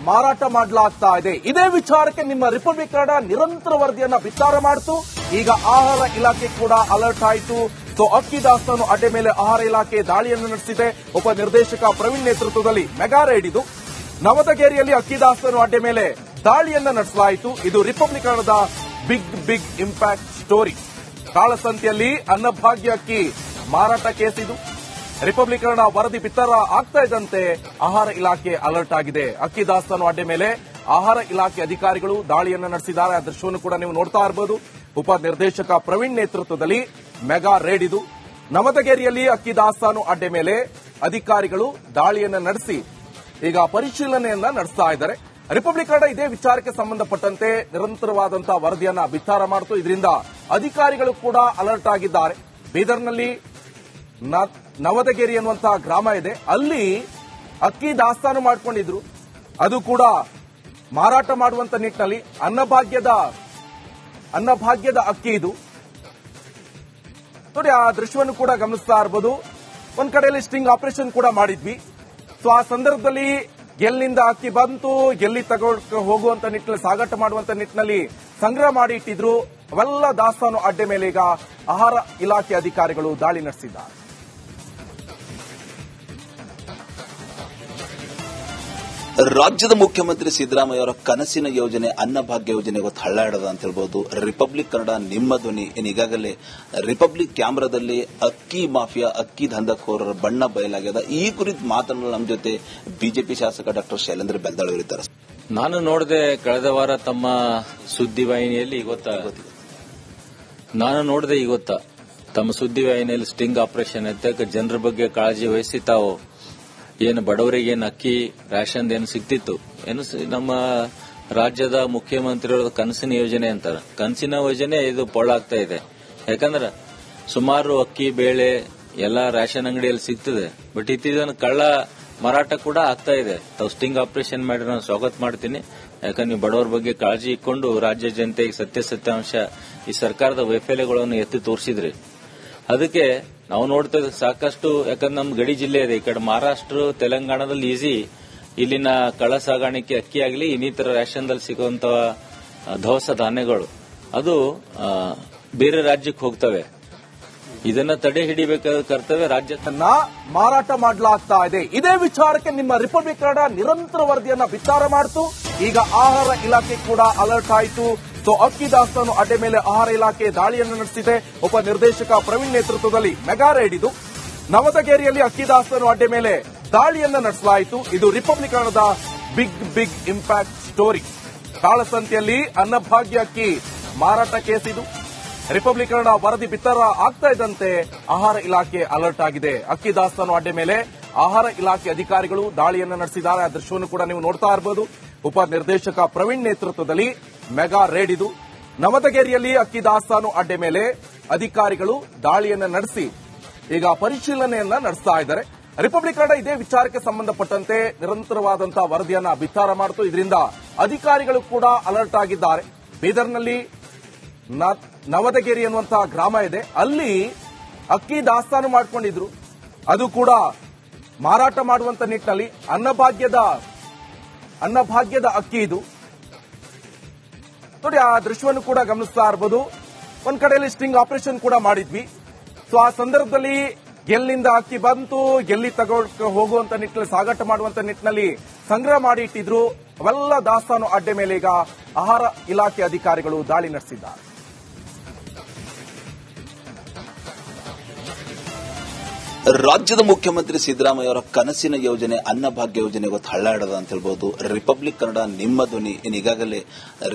ಮಾರಾಟ ಮಾಡಲಾಗ್ತಾ ಇದೆ. ಇದೇ ವಿಚಾರಕ್ಕೆ ನಿಮ್ಮ ರಿಪಬ್ಲಿಕ್ ಕನ್ನಡ ನಿರಂತರ ವರದಿಯನ್ನ ಬಿತ್ತರ ಮಾಡಿತು. ಈಗ ಆಹಾರ ಇಲಾಖೆ ಕೂಡ ಅಲರ್ಟ್ ಆಯಿತು. ಅಕ್ಕಿ ದಾಸ್ತಾನು ಅಡ್ಡೆ ಮೇಲೆ ಆಹಾರ ಇಲಾಖೆ ದಾಳಿಯನ್ನು ನಡೆಸಿದೆ. ಉಪ ನಿರ್ದೇಶಕ ಪ್ರವೀಣ್ ನೇತೃತ್ವದಲ್ಲಿ ಮೆಗಾ ರೈಡ್ ಇದು. ನವದಗೇರಿಯಲ್ಲಿ ಅಕ್ಕಿ ದಾಸ್ತಾನು ಅಡ್ಡೆ ಮೇಲೆ ದಾಳಿಯನ್ನ ನಡೆಸಲಾಯಿತು. ಇದು ರಿಪಬ್ಲಿಕ್ ಕನ್ನಡದ ಬಿಗ್ ಇಂಪ್ಯಾಕ್ಟ್ ಸ್ಟೋರಿ. ಕಾಳಸಂತೆಯಲ್ಲಿ ಅನ್ನಭಾಗ್ಯ ಅಕ್ಕಿ ಮಾರಾಟ ಕೇಸ್ ಇದು. ರಿಪಬ್ಲಿಕ್ ಕನ್ನಡ ವರದಿ ಬಿತ್ತರ ಆಗ್ತಾ ಇದ್ದಂತೆ ಆಹಾರ ಇಲಾಖೆ ಅಲರ್ಟ್ ಆಗಿದೆ. ಅಕ್ಕಿ ದಾಸ್ತಾನು ಅಡ್ಡೆ ಮೇಲೆ ಆಹಾರ ಇಲಾಖೆ ಅಧಿಕಾರಿಗಳು ದಾಳಿಯನ್ನು ನಡೆಸಿದ್ದಾರೆ. ಆ ದೃಶ್ಯವನ್ನು ಕೂಡ ನೀವು ನೋಡ್ತಾ ಇರಬಹುದು. ಉಪ ನಿರ್ದೇಶಕ ಪ್ರವೀಣ್ ನೇತೃತ್ವದಲ್ಲಿ ಮೆಗಾ ರೇಡ್ ಇದು. ನವದಗೇರಿಯಲ್ಲಿ ಅಕ್ಕಿ ದಾಸ್ತಾನು ಅಡ್ಡೆ ಮೇಲೆ ಅಧಿಕಾರಿಗಳು ದಾಳಿಯನ್ನು ನಡೆಸಿ ಈಗ ಪರಿಶೀಲನೆಯನ್ನ ನಡೆಸ್ತಾ ಇದ್ದಾರೆ. ರಿಪಬ್ಲಿಕ್ ಕನ್ನಡ ಇದೇ ವಿಚಾರಕ್ಕೆ ಸಂಬಂಧಪಟ್ಟಂತೆ ನಿರಂತರವಾದಂತಹ ವರದಿಯನ್ನ ಬಿತ್ತರ ಮಾಡಿತು. ಇದರಿಂದ ಅಧಿಕಾರಿಗಳು ಕೂಡ ಅಲರ್ಟ್ ಆಗಿದ್ದಾರೆ. ಬೀದರ್ನಲ್ಲಿ ನವದಗೇರಿ ಅನ್ನುವಂತಹ ಗ್ರಾಮ ಇದೆ. ಅಲ್ಲಿ ಅಕ್ಕಿ ದಾಸ್ತಾನು ಮಾಡಿಕೊಂಡಿದ್ರು. ಅದು ಕೂಡ ಮಾರಾಟ ಮಾಡುವಂತ ನಿಟ್ಟಿನಲ್ಲಿ ಅನ್ನಭಾಗ್ಯದ ಅಕ್ಕಿ ಇದು. ನೋಡಿ, ಆ ದೃಶ್ಯವನ್ನು ಕೂಡ ಗಮನಿಸ್ತಾ ಇರಬಹುದು. ಒಂದ್ ಕಡೆಯಲ್ಲಿ ಸ್ಟಿಂಗ್ ಆಪರೇಷನ್ ಕೂಡ ಮಾಡಿದ್ವಿ. ಆ ಸಂದರ್ಭದಲ್ಲಿ ಎಲ್ಲಿಂದ ಅಕ್ಕಿ ಬಂತು, ಎಲ್ಲಿ ತಗೊಂಡು ಹೋಗುವಂತ ನಿಟ್ಟಿನಲ್ಲಿ, ಸಾಗಾಟ ಮಾಡುವಂತ ನಿಟ್ಟಿನಲ್ಲಿ ಸಂಗ್ರಹ ಮಾಡಿ ಇಟ್ಟಿದ್ರು. ಅವೆಲ್ಲ ದಾಸ್ತಾನು ಅಡ್ಡೆ ಮೇಲೆ ಈಗ ಆಹಾರ ಇಲಾಖೆ ಅಧಿಕಾರಿಗಳು ದಾಳಿ ನಡೆಸಿದ್ದಾರೆ. ರಾಜ್ಯದ ಮುಖ್ಯಮಂತ್ರಿ ಸಿದ್ದರಾಮಯ್ಯ ಅವರ ಕನಸಿನ ಯೋಜನೆ ಅನ್ನಭಾಗ್ಯ ಯೋಜನೆ ಇವತ್ತು ಹಳ್ಳಾಡದ ಅಂತ ಹೇಳ್ಬಹುದು. ರಿಪಬ್ಲಿಕ್ ಕನ್ನಡ ನಿಮ್ಮ ಧ್ವನಿ ಈಗಾಗಲೇ ರಿಪಬ್ಲಿಕ್ ಕ್ಯಾಮ್ರಾದಲ್ಲಿ ಅಕ್ಕಿ ಮಾಫಿಯಾ, ಅಕ್ಕಿ ದಂಧಕೋರರ ಬಣ್ಣ ಬಯಲಾಗ್ಯದ. ಈ ಕುರಿತು ಮಾತನಾಡಲು ನಮ್ಮ ಜೊತೆ ಬಿಜೆಪಿ ಶಾಸಕ ಡಾಕ್ಟರ್ ಶೈಲೇಂದ್ರ ಬೆಲ್ದಾಳ್ ಇದ್ದಾರೆ. ನಾನು ನೋಡಿದೆ ಕಳೆದ ವಾರ ತಮ್ಮ ಸುದ್ದಿವಾಹಿನಿಯಲ್ಲಿ ಇವತ್ತ ತಮ್ಮ ಸುದ್ದಿವಾಹಿನಿಯಲ್ಲಿ ಸ್ಟಿಂಗ್ ಆಪರೇಷನ್ ಅಂತ ಜನರ ಬಗ್ಗೆ ಕಾಳಜಿ ವಹಿಸಿ ತಾವು ಏನು ಬಡವರಿಗೆ ಏನು ಅಕ್ಕಿ ರೇಷನ್ ಏನು ಸಿಗ್ತಿತ್ತು, ಏನು ನಮ್ಮ ರಾಜ್ಯದ ಮುಖ್ಯಮಂತ್ರಿಗಳ ಕನಸಿನ ಯೋಜನೆ ಅಂತಾರೆ. ಕನಸಿನ ಯೋಜನೆ ಇದು ಪೊಳ್ಳಾಗ್ತಾ ಇದೆ. ಯಾಕಂದ್ರೆ ಸುಮಾರು ಅಕ್ಕಿ, ಬೇಳೆ ಎಲ್ಲ ರೇಷನ್ ಅಂಗಡಿಯಲ್ಲಿ ಸಿಗ್ತದೆ. ಬಟ್ ಇತ್ತೀಚೆಗೆ ಕಳ್ಳ ಮಾರಾಟ ಕೂಡ ಆಗ್ತಾ ಇದೆ. ತಾವು ಸ್ಟಿಂಗ್ ಆಪರೇಷನ್ ಮಾಡಿ ನಾನು ಸ್ವಾಗತ ಮಾಡ್ತೀನಿ. ಯಾಕಂದ್ರೆ ನೀವು ಬಡವರ ಬಗ್ಗೆ ಕಾಳಜಿ ಇಟ್ಕೊಂಡು ರಾಜ್ಯ ಜನತೆಗೆ ಸತ್ಯಾಂಶ ಈ ಸರ್ಕಾರದ ವೈಫಲ್ಯಗಳನ್ನು ಎತ್ತಿ ತೋರಿಸಿದ್ರಿ. ಅದಕ್ಕೆ ನಾವು ನೋಡ್ತಾ ಇದ್ದೀವಿ ಸಾಕಷ್ಟು. ಯಾಕಂದ್ರೆ ನಮ್ಮ ಗಡಿ ಜಿಲ್ಲೆ ಇದೆ. ಈ ಕಡೆ ಮಹಾರಾಷ್ಟ್ರ, ತೆಲಂಗಾಣದಲ್ಲಿ ಈಸಿ ಇಲ್ಲಿನ ಕಳ್ಳ ಸಾಗಾಣಿಕೆ ಅಕ್ಕಿ ಆಗಲಿ ಇನ್ನಿತರ ರೇಷನ್ದಲ್ಲಿ ಸಿಗುವಂತಹ ದವಸ ಧಾನ್ಯಗಳು ಅದು ಬೇರೆ ರಾಜ್ಯಕ್ಕೆ ಹೋಗ್ತವೆ. ಇದನ್ನ ತಡೆ ಹಿಡಿಬೇಕಾದ ಕರ್ತವ್ಯ ರಾಜ್ಯ ಮಾರಾಟ ಮಾಡಲಾಗ್ತಾ ಇದೆ. ಇದೇ ವಿಚಾರಕ್ಕೆ ನಿಮ್ಮ ರಿಪಬ್ಲಿಕ್ ಕನ್ನಡ ನಿರಂತರ ವರದಿಯನ್ನ ಬಿತ್ತರ ಮಾಡಿತು. ಈಗ ಆಹಾರ ಇಲಾಖೆ ಕೂಡ ಅಲರ್ಟ್ ಆಯಿತು. ಅಕ್ಕಿ ದಾಸ್ತಾನು ಅಡ್ಡೆ ಮೇಲೆ ಆಹಾರ ಇಲಾಖೆ ದಾಳಿಯನ್ನು ನಡೆಸಿದೆ. ಉಪ ನಿರ್ದೇಶಕ ಪ್ರವೀಣ್ ನೇತೃತ್ವದಲ್ಲಿ ಮೆಗಾ ರೈಡ್ ಇದು. ನವದಗೇರಿಯಲ್ಲಿ ಅಕ್ಕಿ ದಾಸ್ತಾನು ಅಡ್ಡೆ ಮೇಲೆ ದಾಳಿಯನ್ನ ನಡೆಸಲಾಯಿತು. ಇದು ರಿಪಬ್ಲಿಕ್ ಕನ್ನಡದ ಬಿಗ್ ಇಂಪ್ಯಾಕ್ಟ್ ಸ್ಟೋರಿ. ಕಾಳಸಂತೆಯಲ್ಲಿ ಅನ್ನಭಾಗ್ಯ ಅಕ್ಕಿ ಮಾರಾಟ ಕೇಸ್ ಇದು. ರಿಪಬ್ಲಿಕ್ ಕನ್ನಡ ವರದಿ ಬಿತ್ತರ ಆಗ್ತಾ ಇದ್ದಂತೆ ಆಹಾರ ಇಲಾಖೆ ಅಲರ್ಟ್ ಆಗಿದೆ. ಅಕ್ಕಿ ದಾಸ್ತಾನು ಅಡ್ಡೆ ಮೇಲೆ ಆಹಾರ ಇಲಾಖೆ ಅಧಿಕಾರಿಗಳು ದಾಳಿಯನ್ನು ನಡೆಸಿದ್ದಾರೆ. ಆ ದೃಶ್ಯವನ್ನು ಕೂಡ ನೀವು ನೋಡ್ತಾ ಇರಬಹುದು. ಉಪ ನಿರ್ದೇಶಕ ಪ್ರವೀಣ್ ನೇತೃತ್ವದಲ್ಲಿ ಮೆಗಾ ರೇಡ್ ಇದು. ನವದಗೇರಿಯಲ್ಲಿ ಅಕ್ಕಿ ದಾಸ್ತಾನು ಅಡ್ಡೆ ಮೇಲೆ ಅಧಿಕಾರಿಗಳು ದಾಳಿಯನ್ನು ನಡೆಸಿ ಈಗ ಪರಿಶೀಲನೆಯನ್ನ ನಡೆಸ್ತಾ ಇದ್ದಾರೆ. ರಿಪಬ್ಲಿಕ್ ಕನ್ನಡ ಇದೇ ವಿಚಾರಕ್ಕೆ ಸಂಬಂಧಪಟ್ಟಂತೆ ನಿರಂತರವಾದಂತಹ ವರದಿಯನ್ನ ಬಿತ್ತರ ಮಾಡಿತು. ಇದರಿಂದ ಅಧಿಕಾರಿಗಳು ಕೂಡ ಅಲರ್ಟ್ ಆಗಿದ್ದಾರೆ. ಬೀದರ್ನಲ್ಲಿ ನವದಗೇರಿ ಅನ್ನುವಂತಹ ಗ್ರಾಮ ಇದೆ. ಅಲ್ಲಿ ಅಕ್ಕಿ ದಾಸ್ತಾನು ಮಾಡಿಕೊಂಡಿದ್ರು. ಅದು ಕೂಡ ಮಾರಾಟ ಮಾಡುವಂತ ನಿಟ್ಟಿನಲ್ಲಿ ಅನ್ನಭಾಗ್ಯದ ಅಕ್ಕಿ ಇದು. ನೋಡಿ, ಆ ದೃಶ್ಯವನ್ನು ಕೂಡ ಗಮನಿಸ್ತಾ ಇರಬಹುದು. ಒಂದ್ ಕಡೆಯಲ್ಲಿ ಸ್ಟಿಂಗ್ ಆಪರೇಷನ್ ಕೂಡ ಮಾಡಿದ್ವಿ. ಆ ಸಂದರ್ಭದಲ್ಲಿ ಎಲ್ಲಿಂದ ಅಕ್ಕಿ ಬಂತು, ಎಲ್ಲಿ ತಗೊಂಡು ಹೋಗುವಂತ ನಿಟ್ಟಿನಲ್ಲಿ, ಸಾಗಾಟ ಮಾಡುವಂತ ನಿಟ್ಟಿನಲ್ಲಿ ಸಂಗ್ರಹ ಮಾಡಿ ಇಟ್ಟಿದ್ರು. ಅವೆಲ್ಲ ದಾಸ್ತಾನು ಅಡ್ಡೆ ಮೇಲೆ ಈಗ ಆಹಾರ ಇಲಾಖೆ ಅಧಿಕಾರಿಗಳು ದಾಳಿ ನಡೆಸಿದ್ದಾರೆ. ರಾಜ್ಯದ ಮುಖ್ಯಮಂತ್ರಿ ಸಿದ್ದರಾಮಯ್ಯ ಅವರ ಕನಸಿನ ಯೋಜನೆ ಅನ್ನಭಾಗ್ಯ ಯೋಜನೆ ಇವತ್ತು ಹಳ್ಳಾಡದ ಅಂತ ಹೇಳ್ಬಹುದು. ರಿಪಬ್ಲಿಕ್ ಕನ್ನಡ ನಿಮ್ಮ ಧ್ವನಿ ಈಗಾಗಲೇ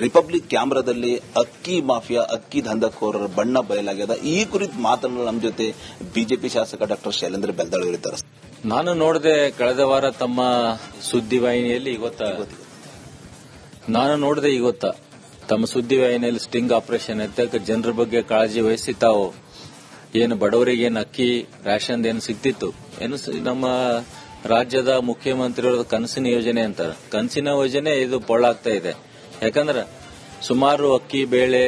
ರಿಪಬ್ಲಿಕ್ ಕ್ಯಾಮ್ರಾದಲ್ಲಿ ಅಕ್ಕಿ ಮಾಫಿಯಾ, ಅಕ್ಕಿ ದಂಧಕೋರರ ಬಣ್ಣ ಬಯಲಾಗ್ಯದ. ಈ ಕುರಿತು ಮಾತನಾಡಲು ನಮ್ಮ ಜೊತೆ ಬಿಜೆಪಿ ಶಾಸಕ ಡಾಕ್ಟರ್ ಶೈಲೇಂದ್ರ ಬೆಲ್ದಾಳ್ ಇದ್ದಾರೆ. ನಾನು ನೋಡಿದೆ ಕಳೆದ ವಾರ ತಮ್ಮ ಸುದ್ದಿವಾಹಿನಿಯಲ್ಲಿ ತಮ್ಮ ಸುದ್ದಿವಾಹಿನಿಯಲ್ಲಿ ಸ್ಟಿಂಗ್ ಆಪರೇಷನ್ ಅಂತ ಜನರ ಬಗ್ಗೆ ಕಾಳಜಿ ವಹಿಸಿ ತಾವು ಏನು ಬಡವರಿಗೆ ಏನು ಅಕ್ಕಿ ರೇಷನ್ ಏನು ಸಿಗ್ತಿತ್ತು, ಏನು ನಮ್ಮ ರಾಜ್ಯದ ಮುಖ್ಯಮಂತ್ರಿಗಳ ಕನಸಿನ ಯೋಜನೆ ಅಂತಾರೆ. ಕನಸಿನ ಯೋಜನೆ ಇದು ಪೊಳ್ಳಾಗ್ತಾ ಇದೆ. ಯಾಕಂದ್ರೆ ಸುಮಾರು ಅಕ್ಕಿ, ಬೇಳೆ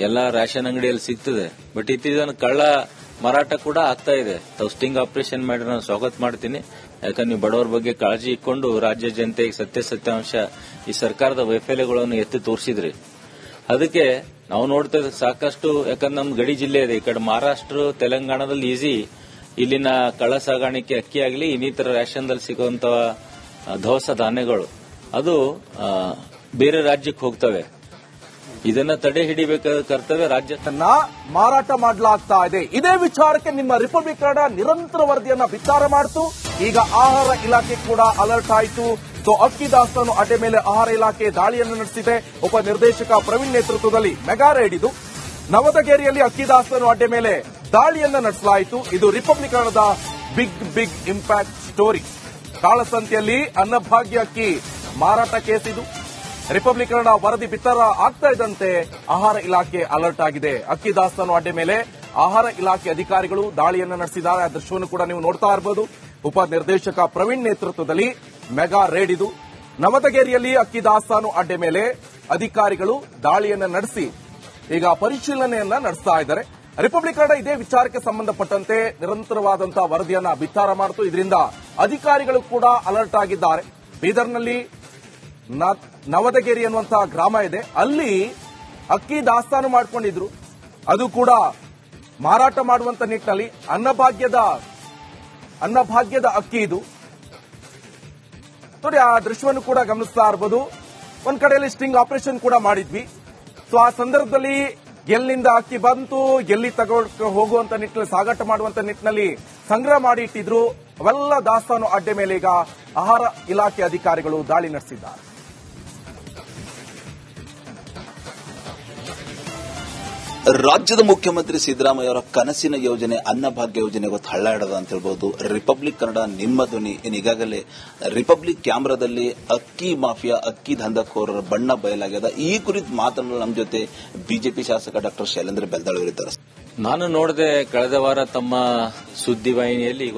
ಎಲ್ಲ ರೇಷನ್ ಅಂಗಡಿಯಲ್ಲಿ ಸಿಗ್ತದೆ. ಬಟ್ ಇತ್ತೀಚೆಗೆ ಕಳ್ಳ ಮಾರಾಟ ಕೂಡ ಆಗ್ತಾ ಇದೆ. ತಾವು ಸ್ಟಿಂಗ್ ಆಪರೇಷನ್ ಮಾಡಿ ನಾನು ಸ್ವಾಗತ ಮಾಡ್ತೀನಿ. ಯಾಕಂದ್ರೆ ನೀವು ಬಡವರ ಬಗ್ಗೆ ಕಾಳಜಿ ಇಟ್ಕೊಂಡು ರಾಜ್ಯ ಜನತೆಗೆ ಸತ್ಯಾಂಶ ಈ ಸರ್ಕಾರದ ವೈಫಲ್ಯಗಳನ್ನು ಎತ್ತಿ ತೋರಿಸಿದ್ರಿ. ಅದಕ್ಕೆ ನಾವು ನೋಡ್ತಾ ಇದ್ದೀವಿ ಸಾಕಷ್ಟು. ಯಾಕಂದ್ರೆ ನಮ್ದು ಗಡಿ ಜಿಲ್ಲೆ ಇದೆ. ಈ ಕಡೆ ಮಹಾರಾಷ್ಟ್ರ ತೆಲಂಗಾಣದಲ್ಲಿ ಈಸಿ ಇಲ್ಲಿನ ಕಳ್ಳ ಸಾಗಾಣಿಕೆ ಅಕ್ಕಿ ಆಗಲಿ ಇನ್ನಿತರ ರೇಷನ್ದಲ್ಲಿ ಸಿಗುವಂತ ದವಸ ಧಾನ್ಯಗಳು ಅದು ಬೇರೆ ರಾಜ್ಯಕ್ಕೆ ಹೋಗ್ತವೆ. ಇದನ್ನ ತಡೆ ಹಿಡಿಬೇಕಾದ ಕರ್ತವ್ಯ ರಾಜ್ಯ ಮಾರಾಟ ಮಾಡಲಾಗ್ತಾ ಇದೆ. ಇದೇ ವಿಚಾರಕ್ಕೆ ನಿಮ್ಮ ರಿಪಬ್ಲಿಕ್ ಕನ್ನಡ ನಿರಂತರ ವರದಿಯನ್ನ ಬಿತ್ತರ ಮಾಡಿತು. ಈಗ ಆಹಾರ ಇಲಾಖೆ ಕೂಡ ಅಲರ್ಟ್ ಆಯಿತು. ಸೊ ಅಕ್ಕಿ ದಾಸ್ತಾನು ಅಡ್ಡೆ ಮೇಲೆ ಆಹಾರ ಇಲಾಖೆ ದಾಳಿಯನ್ನು ನಡೆಸಿದೆ. ಉಪ ನಿರ್ದೇಶಕ ಪ್ರವೀಣ್ ನೇತೃತ್ವದಲ್ಲಿ ಮೆಗಾ ರೈಡ್ ಇದು. ನವದಗೇರಿಯಲ್ಲಿ ಅಕ್ಕಿ ದಾಸ್ತಾನು ಅಡ್ಡೆ ಮೇಲೆ ದಾಳಿಯನ್ನು ನಡೆಸಲಾಯಿತು. ಇದು ರಿಪಬ್ಲಿಕ್ ಕನ್ನಡದ ಬಿಗ್ ಇಂಪ್ಯಾಕ್ಟ್ ಸ್ಟೋರಿ. ಕಾಳಸಂತೆಯಲ್ಲಿ ಅನ್ನಭಾಗ್ಯ ಅಕ್ಕಿ ಮಾರಾಟ ಕೇಸ್ ಇದು. ರಿಪಬ್ಲಿಕ್ ಕನ್ನಡ ವರದಿ ಬಿತ್ತರ ಆಗ್ತಾ ಇದ್ದಂತೆ ಆಹಾರ ಇಲಾಖೆ ಅಲರ್ಟ್ ಆಗಿದೆ. ಅಕ್ಕಿ ದಾಸ್ತಾನು ಅಡ್ಡೆ ಮೇಲೆ ಆಹಾರ ಇಲಾಖೆ ಅಧಿಕಾರಿಗಳು ದಾಳಿಯನ್ನು ನಡೆಸಿದ್ದಾರೆ. ಆ ದೃಶ್ಯವನ್ನು ಕೂಡ ನೀವು ನೋಡ್ತಾ ಇರಬಹುದು. ಉಪ ನಿರ್ದೇಶಕ ಪ್ರವೀಣ್ ನೇತೃತ್ವದಲ್ಲಿ ಮೆಗಾ ರೇಡ್ ಇದು. ನವದಗೇರಿಯಲ್ಲಿ ಅಕ್ಕಿ ದಾಸ್ತಾನು ಅಡ್ಡೆ ಮೇಲೆ ಅಧಿಕಾರಿಗಳು ದಾಳಿಯನ್ನು ನಡೆಸಿ ಈಗ ಪರಿಶೀಲನೆಯನ್ನ ನಡೆಸ್ತಾ ಇದ್ದಾರೆ. ರಿಪಬ್ಲಿಕ್ ಕನ್ನಡ ಇದೇ ವಿಚಾರಕ್ಕೆ ಸಂಬಂಧಪಟ್ಟಂತೆ ನಿರಂತರವಾದಂತಹ ವರದಿಯನ್ನ ಬಿತ್ತರ ಮಾಡಿತು. ಇದರಿಂದ ಅಧಿಕಾರಿಗಳು ಕೂಡ ಅಲರ್ಟ್ ಆಗಿದ್ದಾರೆ. ಬೀದರ್ನಲ್ಲಿ ನವದಗೇರಿ ಅನ್ನುವಂತಹ ಗ್ರಾಮ ಇದೆ. ಅಲ್ಲಿ ಅಕ್ಕಿ ದಾಸ್ತಾನು ಮಾಡಿಕೊಂಡಿದ್ರು. ಅದು ಕೂಡ ಮಾರಾಟ ಮಾಡುವಂತ ನಿಟ್ಟಿನಲ್ಲಿ ಅನ್ನಭಾಗ್ಯದ ಅಕ್ಕಿ ಇದು. ನೋಡಿ, ಆ ದೃಶ್ಯವನ್ನು ಕೂಡ ಗಮನಿಸ್ತಾ ಇರಬಹುದು. ಒಂದ್ ಕಡೆಯಲ್ಲಿ ಸ್ಟಿಂಗ್ ಆಪರೇಷನ್ ಕೂಡ ಮಾಡಿದ್ವಿ. ಸೊ ಆ ಸಂದರ್ಭದಲ್ಲಿ ಎಲ್ಲಿಂದ ಅಕ್ಕಿ ಬಂತು, ಎಲ್ಲಿ ತಗೊಂಡು ಹೋಗುವಂತ ನಿಟ್ಟಿನಲ್ಲಿ ಸಾಗಾಟ ಮಾಡುವಂತ ನಿಟ್ಟಿನಲ್ಲಿ ಸಂಗ್ರಹ ಮಾಡಿ ಇಟ್ಟಿದ್ರು. ಅವೆಲ್ಲ ದಾಸ್ತಾನು ಅಡ್ಡೆ ಮೇಲೆ ಈಗ ಆಹಾರ ಇಲಾಖೆ ಅಧಿಕಾರಿಗಳು ದಾಳಿ ನಡೆಸಿದ್ದಾರೆ. ರಾಜ್ಯದ ಮುಖ್ಯಮಂತ್ರಿ ಸಿದ್ದರಾಮಯ್ಯ ಅವರ ಕನಸಿನ ಯೋಜನೆ ಅನ್ನಭಾಗ್ಯ ಯೋಜನೆ ಇವತ್ತು ಹಳ್ಳಾಡದ ಅಂತ ಹೇಳ್ಬಹುದು. ರಿಪಬ್ಲಿಕ್ ಕನ್ನಡ ನಿಮ್ಮ ಧ್ವನಿ ಈಗಾಗಲೇ ರಿಪಬ್ಲಿಕ್ ಕ್ಯಾಮ್ರಾದಲ್ಲಿ ಅಕ್ಕಿ ಮಾಫಿಯಾ, ಅಕ್ಕಿ ದಂಧಕೋರರ ಬಣ್ಣ ಬಯಲಾಗ್ಯದ. ಈ ಕುರಿತು ಮಾತನಾಡಲು ನಮ್ಮ ಜೊತೆ ಬಿಜೆಪಿ ಶಾಸಕ ಡಾಕ್ಟರ್ ಶೈಲೇಂದ್ರ ಬೆಲ್ದಾಳ್ ಅವರಿದ್ದಾರೆ. ನಾನು ನೋಡಿದೆ ಕಳೆದ ವಾರ ತಮ್ಮ ಸುದ್ದಿವಾಹಿನಿಯಲ್ಲಿ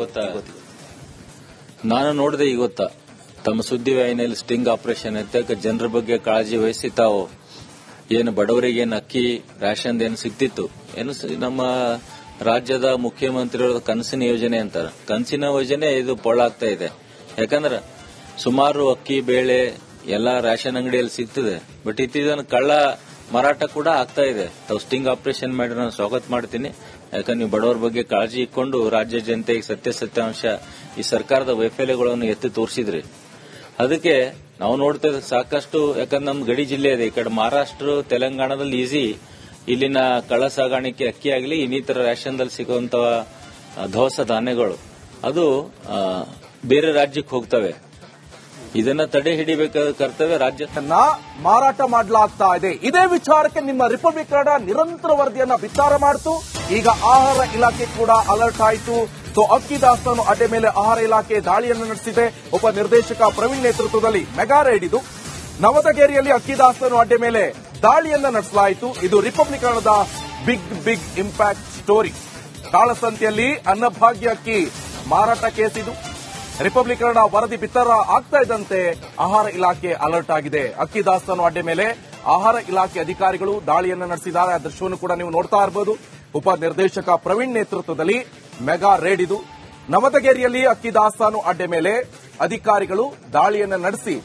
ತಮ್ಮ ಸುದ್ದಿವಾಹಿನಿಯಲ್ಲಿ ಸ್ಟಿಂಗ್ ಆಪರೇಷನ್ ಅಂತ ಜನರ ಬಗ್ಗೆ ಕಾಳಜಿ ವಹಿಸಿ ತಾವು ಏನು ಬಡವರಿಗೆ ಏನು ಅಕ್ಕಿ ರೇಷನ್ ಏನು ಸಿಗ್ತಿತ್ತು, ಏನು ನಮ್ಮ ರಾಜ್ಯದ ಮುಖ್ಯಮಂತ್ರಿಯವರ ಕನಸಿನ ಯೋಜನೆ ಅಂತಾರೆ. ಕನಸಿನ ಯೋಜನೆ ಇದು ಪೊಳ್ಳಾಗ್ತಾ ಇದೆ. ಯಾಕಂದ್ರೆ ಸುಮಾರು ಅಕ್ಕಿ ಬೇಳೆ ಎಲ್ಲ ರೇಷನ್ ಅಂಗಡಿಯಲ್ಲಿ ಸಿಗ್ತದೆ. ಬಟ್ ಇತ್ತೀಚಿನ ಕಳ್ಳ ಮಾರಾಟ ಕೂಡ ಆಗ್ತಾ ಇದೆ. ತಾವು ಸ್ಟಿಂಗ್ ಆಪರೇಷನ್ ಮಾಡಿ ನಾನು ಸ್ವಾಗತ ಮಾಡ್ತೀನಿ. ಯಾಕಂದ್ರೆ ನೀವು ಬಡವರ ಬಗ್ಗೆ ಕಾಳಜಿ ಇಟ್ಕೊಂಡು ರಾಜ್ಯ ಜನತೆಗೆ ಸತ್ಯಾಂಶ ಈ ಸರ್ಕಾರದ ವೈಫಲ್ಯಗಳನ್ನು ಎತ್ತಿ ತೋರಿಸಿದ್ರಿ. ಅದಕ್ಕೆ ನಾವು ನೋಡ್ತಾ ಇದ್ದೀವಿ ಸಾಕಷ್ಟು. ಯಾಕಂದ್ರೆ ನಮ್ದು ಗಡಿ ಜಿಲ್ಲೆ ಇದೆ. ಈ ಕಡೆ ಮಹಾರಾಷ್ಟ್ರ ತೆಲಂಗಾಣದಲ್ಲಿ ಈಸಿ ಇಲ್ಲಿನ ಕಳ್ಳ ಸಾಗಾಣಿಕೆ ಅಕ್ಕಿ ಆಗಲಿ ಇನ್ನಿತರ ರೇಷನ್ದಲ್ಲಿ ಸಿಗುವಂತ ದವಸ ಧಾನ್ಯಗಳು ಅದು ಬೇರೆ ರಾಜ್ಯಕ್ಕೆ ಹೋಗ್ತವೆ. ಇದನ್ನ ತಡೆ ಹಿಡಿಬೇಕಾದ ಕರ್ತವ್ಯ ರಾಜ್ಯ ಮಾರಾಟ ಮಾಡಲಾಗ್ತಾ ಇದೆ. ಇದೇ ವಿಚಾರಕ್ಕೆ ನಿಮ್ಮ ರಿಪಬ್ಲಿಕ್ ಕನ್ನಡ ನಿರಂತರ ವರದಿಯನ್ನ ಬಿತ್ತರ ಮಾಡಿತು. ಈಗ ಆಹಾರ ಇಲಾಖೆ ಕೂಡ ಅಲರ್ಟ್ ಆಯಿತು. ಸೊ ಅಕ್ಕಿ ದಾಸ್ತಾನು ಅಡ್ಡೆ ಮೇಲೆ ಆಹಾರ ಇಲಾಖೆ ದಾಳಿಯನ್ನು ನಡೆಸಿದೆ. ಉಪ ನಿರ್ದೇಶಕ ಪ್ರವೀಣ್ ನೇತೃತ್ವದಲ್ಲಿ ಮೆಗಾ ರೈಡ್ ಇದು. ನವದಗೇರಿಯಲ್ಲಿ ಅಕ್ಕಿ ದಾಸ್ತಾನು ಅಡ್ಡೆ ಮೇಲೆ ದಾಳಿಯನ್ನು ನಡೆಸಲಾಯಿತು. ಇದು ರಿಪಬ್ಲಿಕ್ ಕನ್ನಡದ ಬಿಗ್ ಇಂಪ್ಯಾಕ್ಟ್ ಸ್ಟೋರಿ. ಕಾಳಸಂತೆಯಲ್ಲಿ ಅನ್ನಭಾಗ್ಯ ಅಕ್ಕಿ ಮಾರಾಟ ಕೇಸ್ ಇದು. ರಿಪಬ್ಲಿಕ್ ಕನ್ನಡ ವರದಿ ಬಿತ್ತರ ಆಗ್ತಾ ಇದ್ದಂತೆ ಆಹಾರ ಇಲಾಖೆ ಅಲರ್ಟ್ ಆಗಿದೆ. ಅಕ್ಕಿ ದಾಸ್ತಾನು ಅಡ್ಡೆ ಮೇಲೆ ಆಹಾರ ಇಲಾಖೆ ಅಧಿಕಾರಿಗಳು ದಾಳಿಯನ್ನು ನಡೆಸಿದ್ದಾರೆ. ಆ ದೃಶ್ಯವನ್ನು ಕೂಡ ನೀವು ನೋಡ್ತಾ ಇರಬಹುದು. ಉಪ ನಿರ್ದೇಶಕ ಪ್ರವೀಣ್ ನೇತೃತ್ವದಲ್ಲಿ ಮೆಗಾ ರೇಡ್ ಇದು. ನವದಗೇರಿಯಲ್ಲಿ ಅಕ್ಕಿ ದಾಸ್ತಾನು ಅಡ್ಡೆ ಮೇಲೆ ಅಧಿಕಾರಿಗಳು ದಾಳಿಯನ್ನು ನಡೆಸಿ